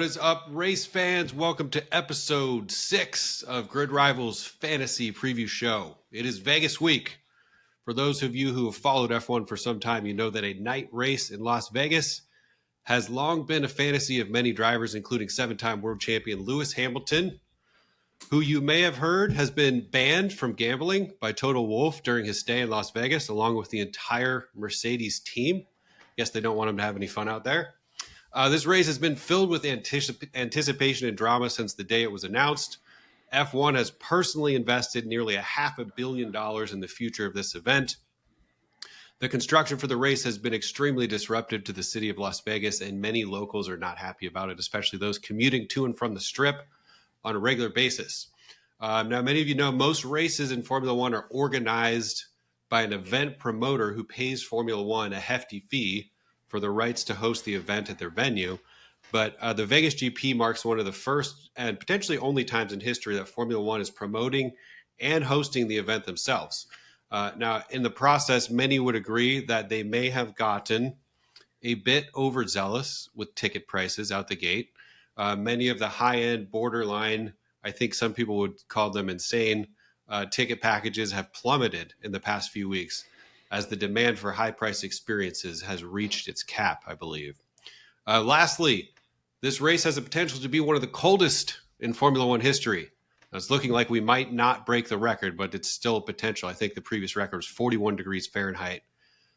is up, race fans? Welcome to episode 6 of GridRival's Fantasy Preview Show. It is Vegas week. For those of you who have followed F1 for some time, you know that a night race in Las Vegas has long been a fantasy of many drivers, including 7-time world champion Lewis Hamilton, who you may have heard has been banned from gambling by Total Wolf during his stay in Las Vegas, along with the entire Mercedes team. Guess they don't want him to have any fun out there. This race has been filled with anticipation and drama since the day it was announced. F1 has personally invested nearly $500 million in the future of this event. The construction for the race has been extremely disruptive to the city of Las Vegas, and many locals are not happy about it, especially those commuting to and from the Strip on a regular basis. Now, many of you know most races in Formula One are organized by an event promoter who pays Formula One a hefty fee for the rights to host the event at their venue. But the VegasGP marks one of the first and potentially only times in history that Formula One is promoting and hosting the event themselves. Now, in the process, many would agree that they may have gotten a bit overzealous with ticket prices out the gate. Many of the high-end borderline, I think some people would call them insane, ticket packages have plummeted in the past few weeks, as the demand for high-priced experiences has reached its cap, I believe. Lastly, this race has the potential to be one of the coldest in Formula One history. Now, it's looking like we might not break the record, but it's still a potential. I think the previous record was 41 degrees Fahrenheit,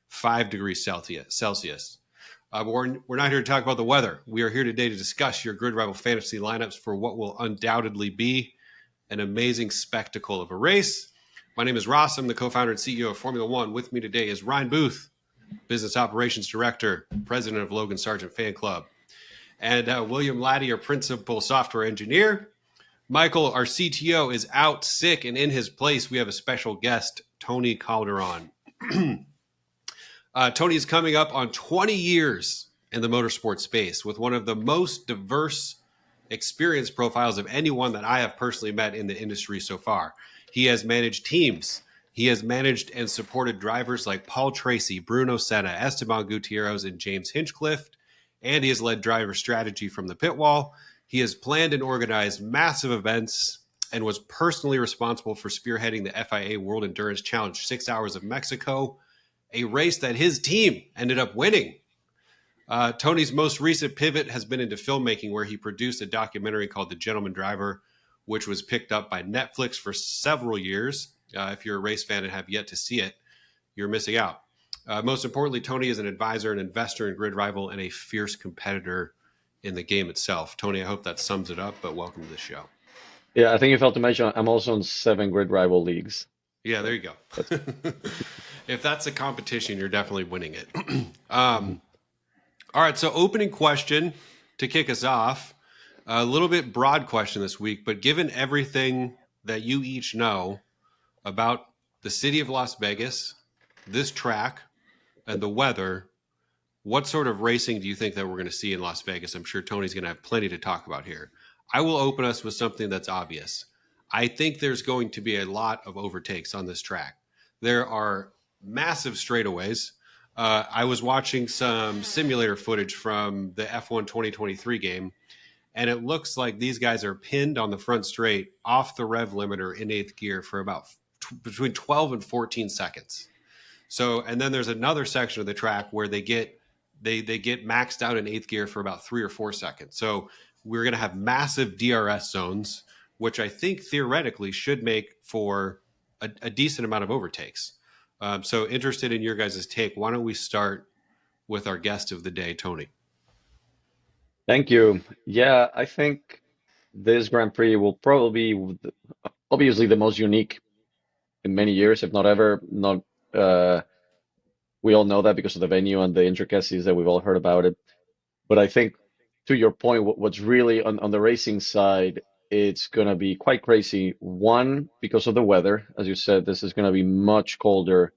5 degrees Celsius. But we're not here to talk about the weather. We are here today to discuss your GridRival fantasy lineups for what will undoubtedly be an amazing spectacle of a race. My name is Ross. I'm the co-founder and CEO of Formula One. With me today is Ryan Booth, Business Operations Director, President of Logan Sargent Fan Club, and William Laddie, our Principal Software Engineer. Michael, our CTO, is out sick, and in his place, we have a special guest, Toni Calderon. Toni is coming up on 20 years in the motorsport space with one of the most diverse experience profiles of anyone that I have personally met in the industry so far. He has managed teams. He has managed and supported drivers like Paul Tracy, Bruno Senna, Esteban Gutierrez, and James Hinchcliffe, and he has led driver strategy from the pit wall. He has planned and organized massive events and was personally responsible for spearheading the FIA World Endurance Challenge 6 Hours of Mexico, a race that his team ended up winning. Toni's most recent pivot has been into filmmaking, where he produced a documentary called The Gentleman Driver, which was picked up by Netflix for several years. If you're a race fan and have yet to see it, you're missing out. Most importantly, Toni is an advisor and investor in GridRival and a fierce competitor in the game itself. Toni, I hope that sums it up, but welcome to the show. Yeah, I think you failed to mention I'm also on 7 GridRival leagues. Yeah, there you go. If that's a competition, you're definitely winning it. All right, so opening question to kick us off. A little bit broad question this week, but given everything that you each know about the city of Las Vegas, this track, and the weather, what sort of racing do you think that we're going to see in Las Vegas? I'm sure Toni's going to have plenty to talk about here. I will open us with something that's obvious. I think there's going to be a lot of overtakes on this track. There are massive straightaways. I was watching some simulator footage from the F1 2023 game, and it looks like these guys are pinned on the front straight off the rev limiter in 8th gear for about between 12 and 14 seconds. So, and then there's another section of the track where they get maxed out in 8th gear for about 3 or 4 seconds. So we're going to have massive DRS zones, which I think theoretically should make for a decent amount of overtakes. So interested in your guys' take. Why don't we start with our guest of the day, Toni? Thank you. Yeah, I think this Grand Prix will probably be obviously the most unique in many years, if not ever. Not we all know that because of the venue and the intricacies that we've all heard about it. But I think, to your point, what's really on the racing side, it's going to be quite crazy. One, because of the weather. As you said, this is going to be much colder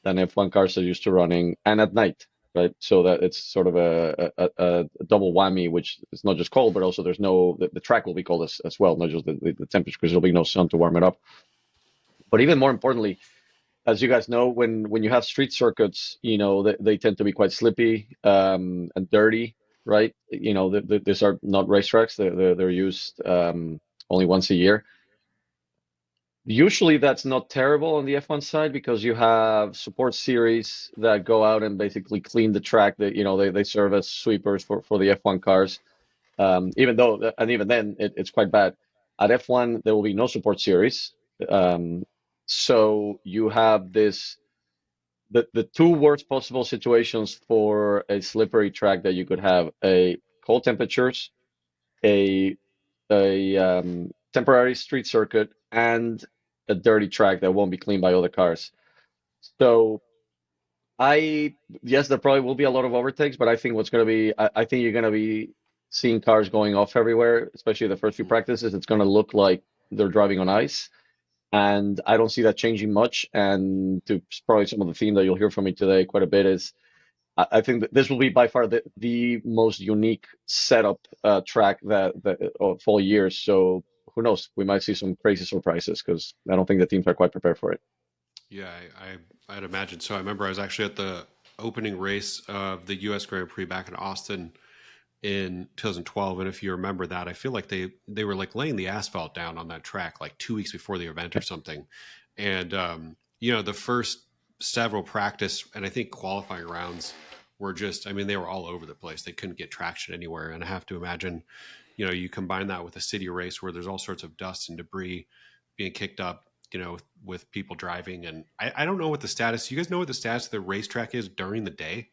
than F1 cars are used to running, and at night, right? So that it's sort of a double whammy, which is not just cold, but also there's the track will be cold as well, not just the temperature, because there'll be no sun to warm it up. But even more importantly, as you guys know, when you have street circuits, they tend to be quite slippy and dirty. right? These are not racetracks. They're used only once a year. Usually that's not terrible on the F1 side because you have support series that go out and basically clean the track. That they serve as sweepers for the F1 cars. Even then it's quite bad. At F1 there will be no support series. So you have the two worst possible situations for a slippery track that you could have: a cold temperatures, a temporary street circuit, and a dirty track that won't be cleaned by other cars. So yes, there probably will be a lot of overtakes, but I think I think you're going to be seeing cars going off everywhere, especially the first few practices. It's going to look like they're driving on ice. And I don't see that changing much. And to probably some of the theme that you'll hear from me today quite a bit is I think that this will be by far the most unique setup track that of all years. So who knows? We might see some crazy surprises because I don't think the teams are quite prepared for it. Yeah, I'd imagine so. I remember I was actually at the opening race of the U.S. Grand Prix back in Austin in 2012, and if you remember that, I feel like they were like laying the asphalt down on that track like 2 weeks before the event or something. And the first several practice and I think qualifying rounds were just, I mean, they were all over the place. They couldn't get traction anywhere. And I have to imagine, you combine that with a city race where there's all sorts of dust and debris being kicked up, with people driving. And I don't know what the status, you guys know what the status of the racetrack is during the day?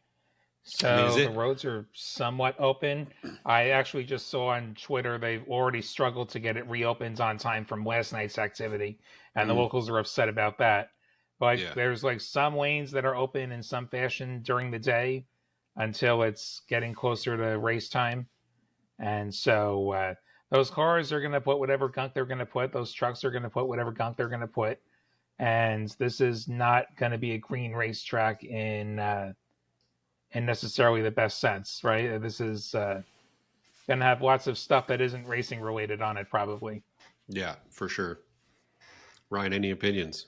I mean, is So the it? roads are somewhat open. I actually just saw on Twitter they've already struggled to get it reopened on time from last night's activity, and the Mm, locals are upset about that. But yeah. there's like some lanes that are open in some fashion during the day until it's getting closer to race time. And so those cars are going to put whatever gunk they're going to put. Those trucks are going to put whatever gunk they're going to put. And this is not going to be a green racetrack in necessarily the best sense, right? This is going to have lots of stuff that isn't racing related on it, probably. Yeah, for sure. Ryan, any opinions?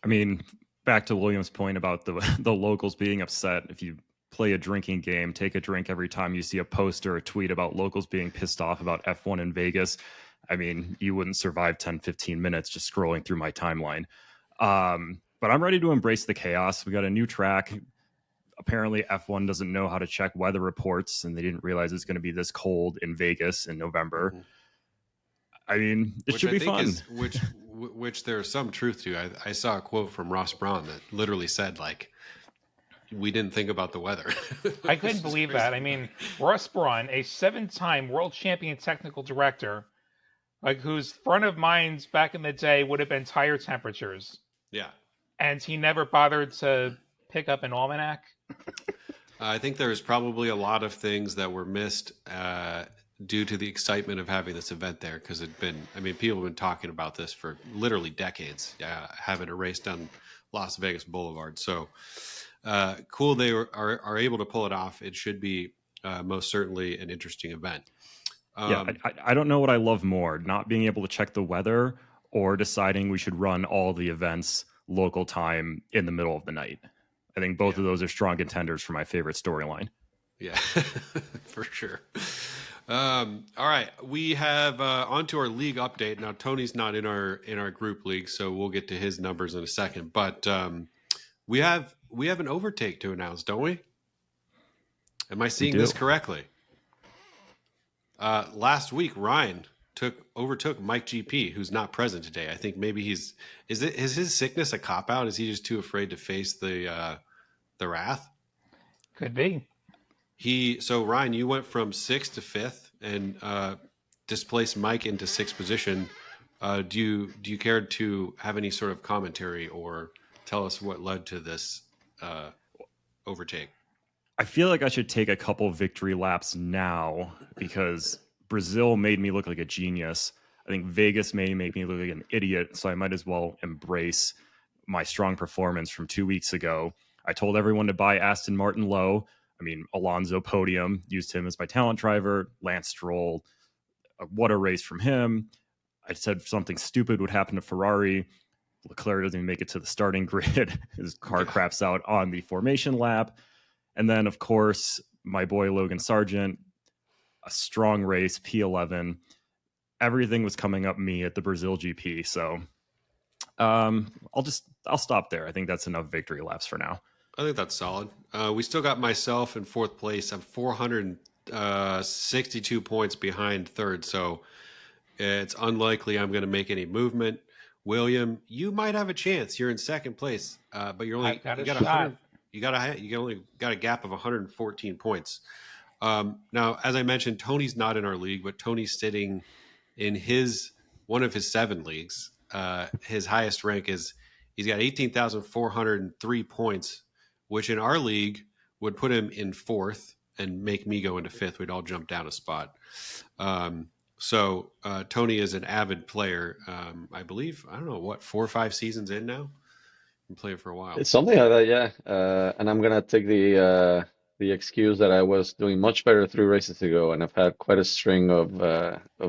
I mean, back to William's point about the the locals being upset. If you play a drinking game, take a drink every time you see a post or a tweet about locals being pissed off about F1 in Vegas. I mean, you wouldn't survive 10, 15 minutes just scrolling through my timeline. But I'm ready to embrace the chaos. We got a new track. Apparently, F1 doesn't know how to check weather reports, and they didn't realize it's going to be this cold in Vegas in November. Mm-hmm. I mean, it Which should I be think fun. is which there's some truth to. I saw a quote from Ross Braun that literally said like, we didn't think about the weather. I couldn't believe that. I mean, Ross Braun, a 7-time world champion technical director, like whose front of minds back in the day would have been tire temperatures, Yeah. and he never bothered to pick up an almanac. I think there's probably a lot of things that were missed due to the excitement of having this event there, because people have been talking about this for literally decades, having a race down Las Vegas Boulevard. So cool they are able to pull it off. It should be most certainly an interesting event. I don't know what I love more, not being able to check the weather or deciding we should run all the events local time in the middle of the night. I think both of those are strong contenders for my favorite storyline. Yeah, for sure. All right, we have onto our league update now. Tony's not in our group league, so we'll get to his numbers in a second. But we have an overtake to announce, don't we? Am I seeing this correctly? Last week, Ryan overtook Mike GP, who's not present today. I think maybe is his sickness a cop out? Is he just too afraid to face the wrath? Could be. So Ryan, you went from 6th to 5th and displaced Mike into 6th position. Do you care to have any sort of commentary or tell us what led to this overtake? I feel like I should take a couple victory laps now because Brazil made me look like a genius. I think Vegas may make me look like an idiot, so I might as well embrace my strong performance from 2 weeks ago. I told everyone to buy Aston Martin low. I mean, Alonso podium, used him as my talent driver. Lance Stroll, what a race from him. I said something stupid would happen to Ferrari. Leclerc doesn't even make it to the starting grid. His car craps out on the formation lap. And then, of course, my boy Logan Sargent, a strong race, P11. Everything was coming up me at the Brazil GP. So I'll stop there. I think that's enough victory laps for now. I think that's solid. We still got myself in fourth place. I'm 462 points behind third, so it's unlikely I'm going to make any movement. William, you might have a chance. You're in second place, but you're only I've got you a got shot. you only got a gap of 114 points. Now, as I mentioned, Tony's not in our league, but Tony's sitting in one of his 7 leagues. His highest rank is he's got 18,403 points, which in our league would put him in 4th and make me go into 5th. We'd all jump down a spot. So Tony is an avid player. I believe, I don't know, what, 4 or 5 seasons in now? Been playing for a while. It's something like that, yeah. And I'm gonna take the excuse that I was doing much better 3 races ago, and I've had quite a string of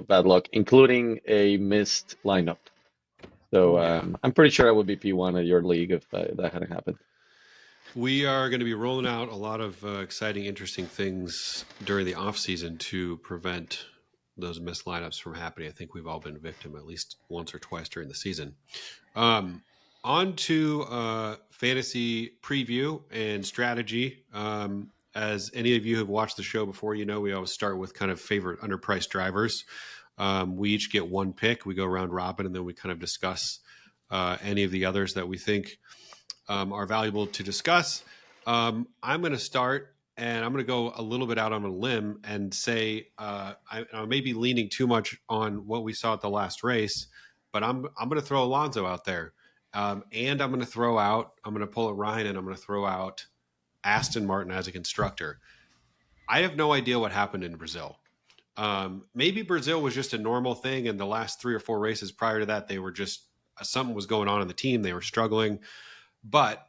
bad luck, including a missed lineup. So I'm pretty sure I would be P1 at your league if that hadn't happened. We are going to be rolling out a lot of exciting, interesting things during the off season to prevent those missed lineups from happening. I think we've all been victim at least once or twice during the season. On to fantasy preview and strategy. As any of you have watched the show before, you know we always start with kind of favorite underpriced drivers. We each get 1 pick. We go round robin, and then we kind of discuss any of the others that we think are valuable to discuss. I'm going to start, and I'm going to go a little bit out on a limb and say I may be leaning too much on what we saw at the last race, but I'm going to throw Alonso out there. And I'm going to pull a Ryan, and I'm going to throw out Aston Martin as a constructor. I have no idea what happened in Brazil. Maybe Brazil was just a normal thing, and the last 3 or 4 races prior to that, they were just something was going on in the team. They were struggling. But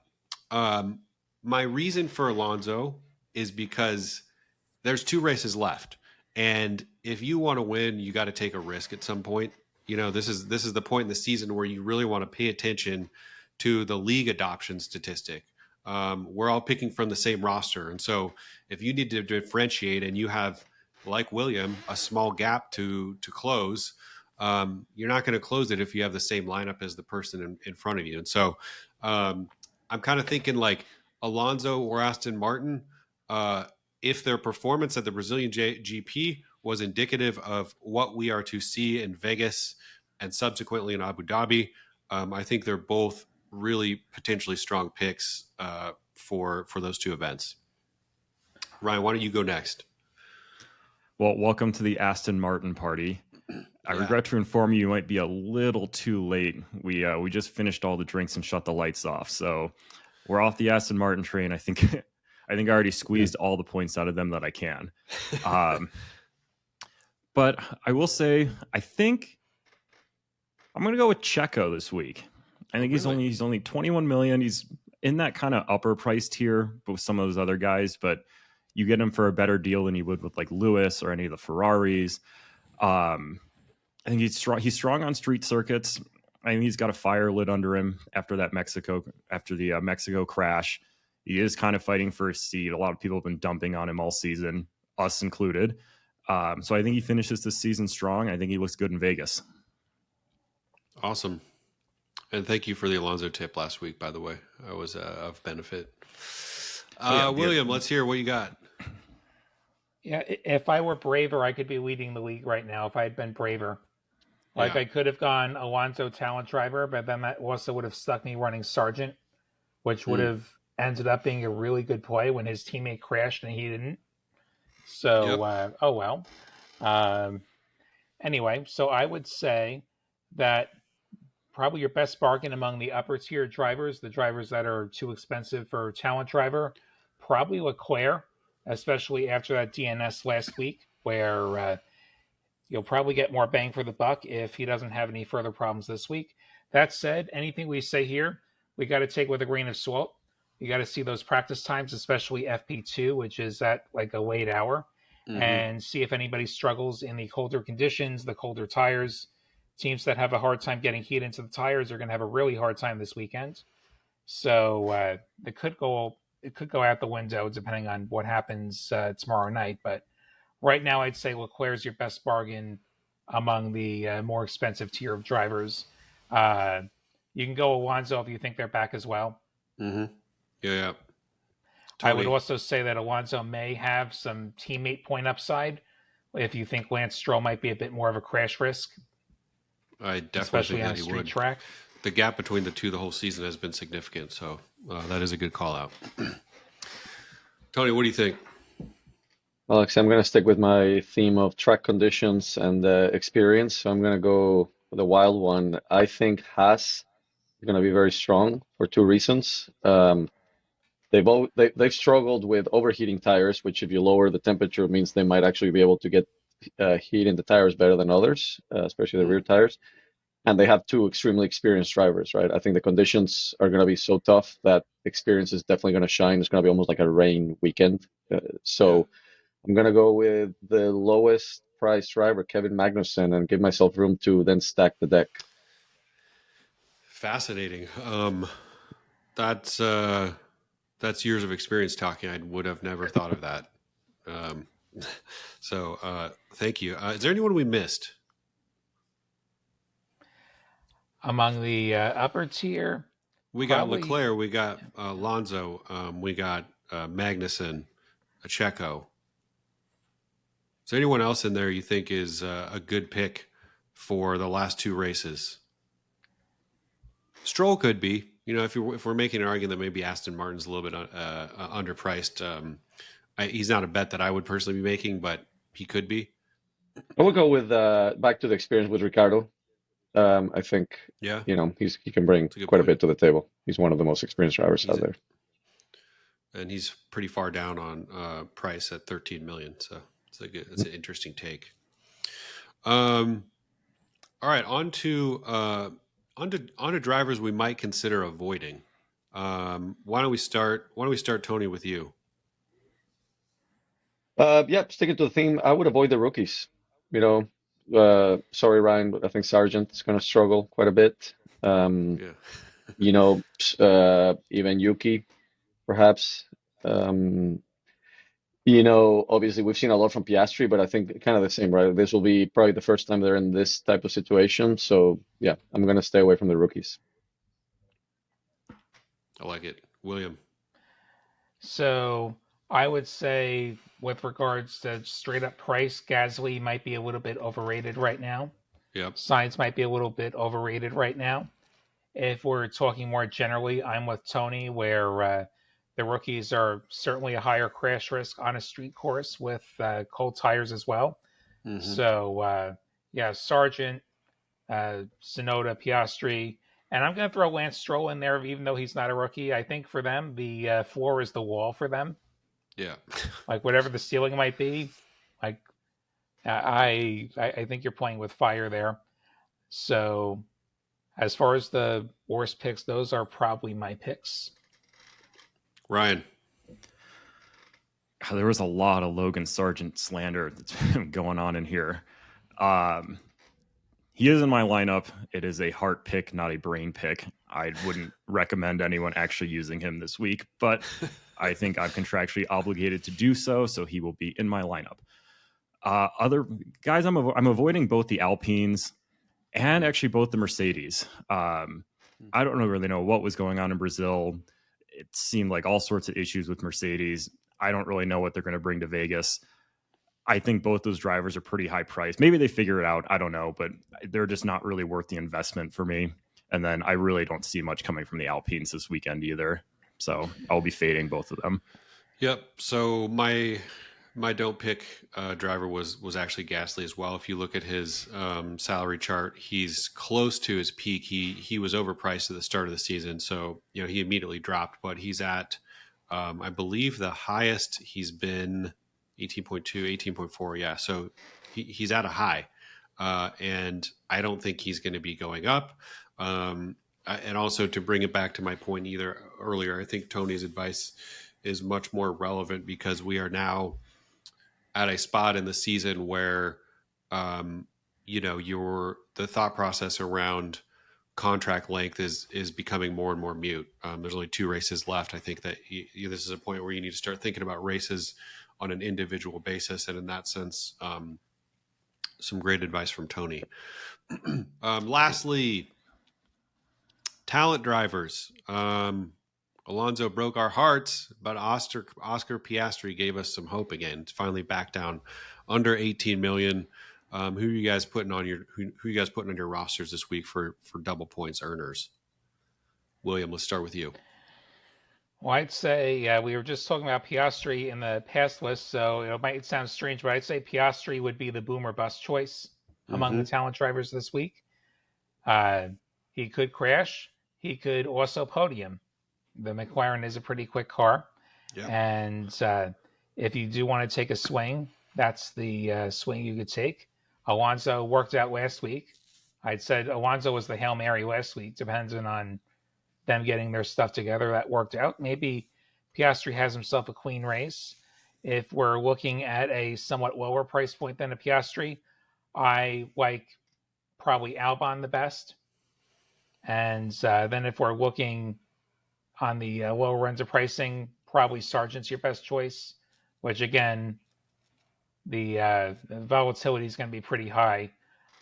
my reason for Alonso is because there's 2 races left. And if you want to win, you got to take a risk at some point. You know, this is the point in the season where you really want to pay attention to the league adoption statistic. We're all picking from the same roster. And so if you need to differentiate and you have, like William, a small gap to close, you're not going to close it if you have the same lineup as the person in front of you. And so I'm kind of thinking like Alonso or Aston Martin, if their performance at the Brazilian GP was indicative of what we are to see in Vegas and subsequently in Abu Dhabi, I think they're both really potentially strong picks for those 2 events. Ryan, why don't you go next? Well, welcome to the Aston Martin party. I regret to inform you, you might be a little too late. We just finished all the drinks and shut the lights off, so we're off the Aston Martin train. I think I already squeezed all the points out of them that I can. But I will say, I think I'm going to go with Checo this week. I think he's only 21 million. He's in that kind of upper price tier with some of those other guys, but you get him for a better deal than you would with like Lewis or any of the Ferraris. I think he's strong on street circuits. I think he's got a fire lit under him after the Mexico crash. He is kind of fighting for a seat. A lot of people have been dumping on him all season, us included. So I think he finishes this season strong. I think he looks good in Vegas. Awesome. And thank you for the Alonso tip last week, by the way. I was of benefit. William, let's hear what you got. Yeah, if I were braver, I could be leading the league right now if I had been braver. Like, I could have gone Alonso talent driver, but then that also would have stuck me running Sargent, which would have ended up being a really good play when his teammate crashed and he didn't. So, oh well. Anyway, so I would say that probably your best bargain among the upper tier drivers, the drivers that are too expensive for talent driver, probably Leclerc, especially after that DNS last week, where you'll probably get more bang for the buck if he doesn't have any further problems this week. That said, anything we say here, we got to take with a grain of salt. You got to see those practice times, especially FP2, which is at like a late hour, and see if anybody struggles in the colder conditions, the colder tires. Teams that have a hard time getting heat into the tires are going to have a really hard time this weekend. So they could go it could go out the window depending on what happens tomorrow night. But right now, I'd say Leclerc's your best bargain among the more expensive tier of drivers. Uh, you can go Alonso if you think they're back as well. Mm-hmm. Yeah. I would Tony. also say that Alonso may have some teammate point upside if you think Lance Stroll might be a bit more of a crash risk, I definitely especially think on that a he street would. track. The gap between the two the whole season has been significant, so that is a good call out. Tony, what do you think? Alex, I'm going to stick with my theme of track conditions and experience. So I'm going to go with a wild one. I think Haas is going to be very strong for two reasons. They've struggled with overheating tires, which if you lower the temperature means they might actually be able to get heat in the tires better than others, especially the rear tires. And they have two extremely experienced drivers, right? I think the conditions are going to be so tough that experience is definitely going to shine. It's going to be almost like a rain weekend. So I'm going to go with the lowest price driver, Kevin Magnussen, and give myself room to then stack the deck. Fascinating. That's years of experience talking. I would have never thought of that. So thank you. Is there anyone we missed? Among the upper tier, We got probably Leclerc, we got Alonso, we got Magnussen, Checo. Is there anyone else in there you think is a good pick for the last two races? Stroll could be. You know, if we're making an argument that maybe Aston Martin's a little bit underpriced, he's not a bet that I would personally be making, but he could be. I would go with back to the experience with Ricardo. I think Yeah, he can bring quite a bit to the table. He's one of the most experienced drivers out there, and he's pretty far down on price at 13 million. So it's an interesting take. All right, on to drivers we might consider avoiding. Why don't we start, Tony, with you? Sticking to the theme, I would avoid the rookies. Sorry, Ryan, but I think Sargent is going to struggle quite a bit. Yeah. Even Yuki, perhaps. Obviously we've seen a lot from Piastri, but I think kind of the same, right? This will be probably the first time they're in this type of situation. So yeah, I'm going to stay away from the rookies. I like it. William. So I would say with regards to straight up price, Gasly might be a little bit overrated right now. Yep. Sainz might be a little bit overrated right now. If we're talking more generally, I'm with Tony, where the rookies are certainly a higher crash risk on a street course with cold tires as well. Mm-hmm. So, Sargent, Tsunoda, Piastri, and I'm going to throw Lance Stroll in there, even though he's not a rookie. I think for them, the floor is the wall for them. Yeah. Like whatever the ceiling might be, like I think you're playing with fire there. So as far as the worst picks, those are probably my picks. Ryan. There was a lot of Logan Sargent slander that's been going on in here. He is in my lineup. It is a heart pick, not a brain pick. I wouldn't recommend anyone actually using him this week, but I think I'm contractually obligated to do so, so he will be in my lineup. Other guys, I'm avoiding both the Alpines and actually both the Mercedes. I don't really know what was going on in Brazil. It seemed like all sorts of issues with Mercedes. I don't really know what they're going to bring to Vegas. I think both those drivers are pretty high priced. Maybe they figure it out. I don't know, but they're just not really worth the investment for me. And then I really don't see much coming from the Alpines this weekend either. So I'll be fading both of them. Yep. So my don't pick driver was actually Gasly as well. If you look at his salary chart, he's close to his peak. He was overpriced at the start of the season, so he immediately dropped. But he's at, I believe, the highest he's been 18.2, 18.4. Yeah, so he's at a high, and I don't think he's going to be going up. And also to bring it back to my point earlier, I think Tony's advice is much more relevant because we are now at a spot in the season where, the thought process around contract length is becoming more and more mute. There's only 2 races left. I think that this is a point where you need to start thinking about races on an individual basis, and in that sense, some great advice from Tony. Lastly, talent drivers. Alonso broke our hearts, but Oscar Piastri gave us some hope again. It's finally back down under 18 million. Who are you guys putting on your rosters this week for double points earners? William, let's start with you. Well, I'd say we were just talking about Piastri in the past list, so it might sound strange, but I'd say Piastri would be the boom or bust choice among the talent drivers this week. He could crash. He could also podium. The McLaren is a pretty quick car. Yep. And if you do want to take a swing, that's the swing you could take. Alonso worked out last week. I'd said Alonso was the Hail Mary last week, depending on them getting their stuff together. That worked out. Maybe Piastri has himself a clean race. If we're looking at a somewhat lower price point than a Piastri, I like probably Albon the best. And then if we're looking on the lower ends of pricing, probably Sargent's your best choice, which again, the volatility is going to be pretty high.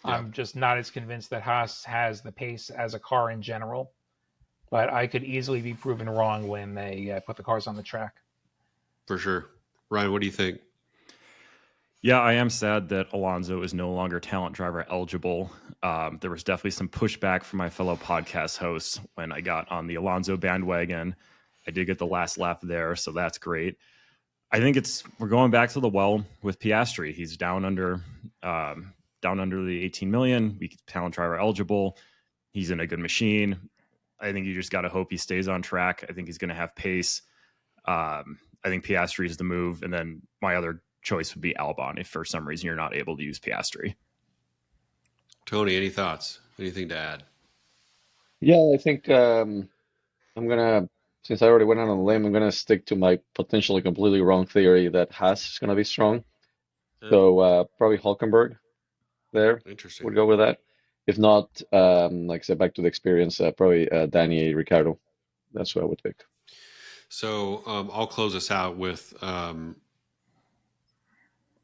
Yeah. I'm just not as convinced that Haas has the pace as a car in general, but I could easily be proven wrong when they put the cars on the track. For sure. Ryan, what do you think? Yeah, I am sad that Alonso is no longer talent driver eligible. There was definitely some pushback from my fellow podcast hosts when I got on the Alonso bandwagon. I did get the last laugh there, so that's great. I think we're going back to the well with Piastri. He's down under the 18 million. Talent driver eligible. He's in a good machine. I think you just got to hope he stays on track. I think he's going to have pace. I think Piastri is the move, and then my other choice would be Albon if for some reason you're not able to use Piastri. Tony, any thoughts? Anything to add? Yeah, I think I'm gonna, since I already went out on a limb, I'm gonna stick to my potentially completely wrong theory that Haas is gonna be strong. So probably Hulkenberg there. Interesting. Would go with that. If not, like I said, back to the experience, probably Danny Ricciardo. That's what I would pick. So I'll close us out with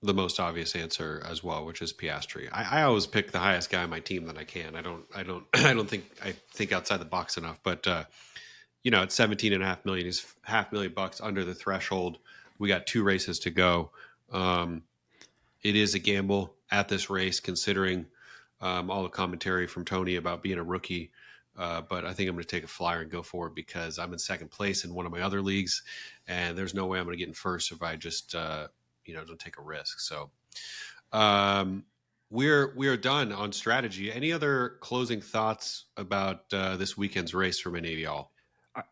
the most obvious answer as well, which is Piastri. I always pick the highest guy on my team that I can. I don't think I think outside the box enough, but at 17.5 million, he's $500,000 under the threshold. We got 2 races to go. It is a gamble at this race, considering all the commentary from Tony about being a rookie. But I think I'm going to take a flyer and go for it because I'm in second place in one of my other leagues, and there's no way I'm going to get in first if I just don't take a risk. So we're done on strategy. Any other closing thoughts about this weekend's race from any of y'all?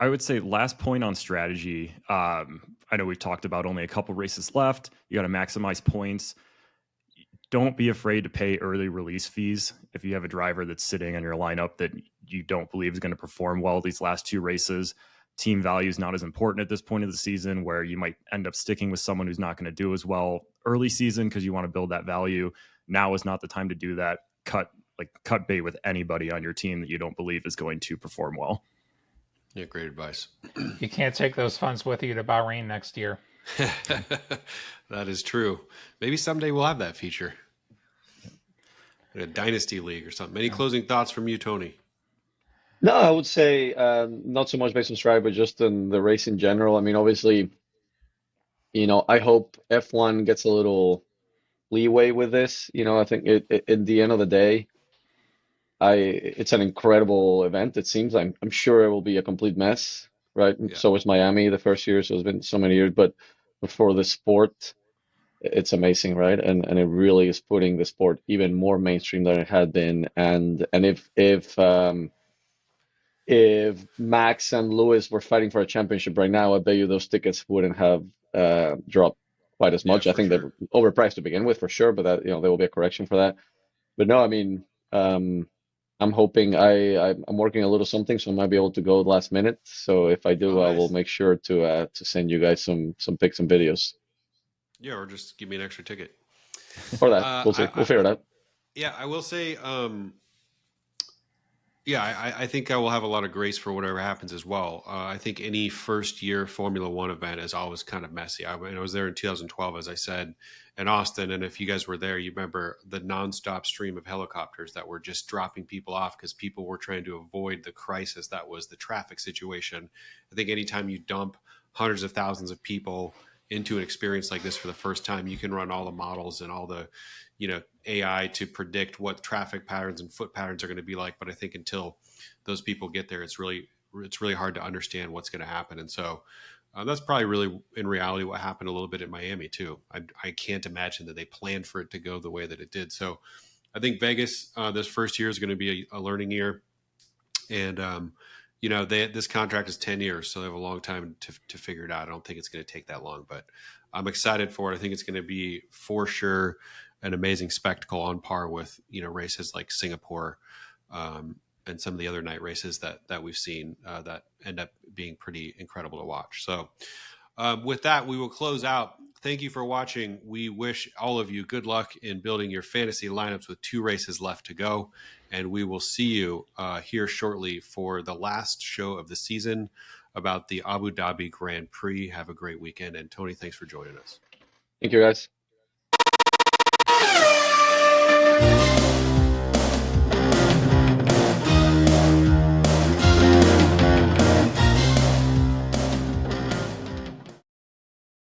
I would say last point on strategy. I know we've talked about only a couple races left. You got to maximize points. Don't be afraid to pay early release fees if you have a driver that's sitting on your lineup that you don't believe is going to perform well these last 2 races. Team value is not as important at this point of the season, where you might end up sticking with someone who's not going to do as well early season because you want to build that value. Now is not the time to do that. Cut bait with anybody on your team that you don't believe is going to perform well. Yeah, great advice. You can't take those funds with you to Bahrain next year. That is true. Maybe someday we'll have that feature. A dynasty league or something. Any closing thoughts from you, Tony? No, I would say not so much based on stride, but just in the race in general. I mean, obviously, I hope F1 gets a little leeway with this. I think at the end of the day, it's an incredible event. It seems I'm sure it will be a complete mess, right? Yeah. So was Miami the first year, so it's been so many years. But for the sport, it's amazing, right? And it really is putting the sport even more mainstream than it had been. And if Max and Lewis were fighting for a championship right now, I bet you those tickets wouldn't have dropped quite as much. Yeah, I think sure. they're overpriced to begin with, for sure, but that there will be a correction for that. But no, I mean, I'm hoping I'm working a little something, so I might be able to go last minute. So if I do, I will make sure to send you guys some pics and videos. Yeah, or just give me an extra ticket. Or that. We'll see. We'll figure it out. Yeah, I will say Yeah, I think I will have a lot of grace for whatever happens as well. I think any first year Formula One event is always kind of messy. I was there in 2012, as I said, in Austin. And if you guys were there, you remember the nonstop stream of helicopters that were just dropping people off because people were trying to avoid the crisis that was the traffic situation. I think anytime you dump hundreds of thousands of people into an experience like this for the first time, you can run all the models and all the AI to predict what traffic patterns and foot patterns are going to be like. But I think until those people get there, it's really hard to understand what's going to happen. And so that's probably really in reality what happened a little bit in Miami too. I can't imagine that they planned for it to go the way that it did. So I think Vegas this first year is going to be a learning year. And this contract is 10 years, so they have a long time to figure it out. I don't think it's going to take that long, but I'm excited for it. I think it's going to be for sure an amazing spectacle on par with races like Singapore and some of the other night races that we've seen that end up being pretty incredible to watch. So with that, we will close out. Thank you for watching. We wish all of you good luck in building your fantasy lineups with 2 races left to go. And we will see you here shortly for the last show of the season about the Abu Dhabi Grand Prix. Have a great weekend. And Tony, thanks for joining us. Thank you, guys.